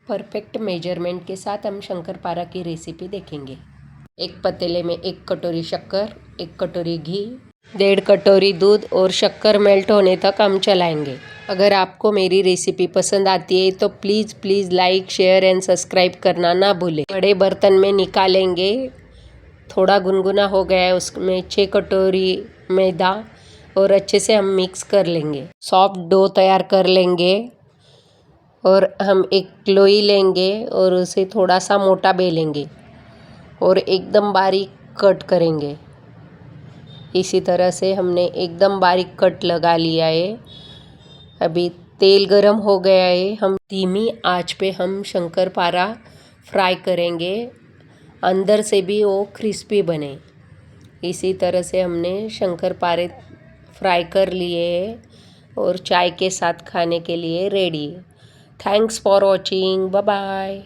Perfect measurement के साथ हम शंकरपारा की रेसिपी देखेंगे। एक पतीले में 1 कटोरी शक्कर, 1 कटोरी घी, 1.5 कटोरी दूध और शक्कर मेल्ट होने तक हम चलाएंगे। अगर आपको मेरी रेसिपी पसंद आती है तो please like, share and subscribe करना ना भूलें। बड़े बर्तन में निकालेंगे। थोड़ा गुनगुना हो गया है, उसमें 6 कटोरी मैदा और अच्छे से हम मिक्स कर लेंगे। सॉफ्ट डो तैयार कर लेंगे और हम एक लोई लेंगे और उसे थोड़ा सा मोटा बेलेंगे और एकदम बारीक कट करेंगे। इसी तरह से हमने एकदम बारीक कट लगा लिया है। अभी तेल गरम हो गया है। हम धीमी आंच पे हम शंकरपारा फ्राई करेंगे, अंदर से भी वो क्रिस्पी बने। इसी तरह से हमने शंकरपारे फ्राई कर लिए हैं और चाय के साथ खाने के लिए रेडी है। Thanks for watching. Bye bye.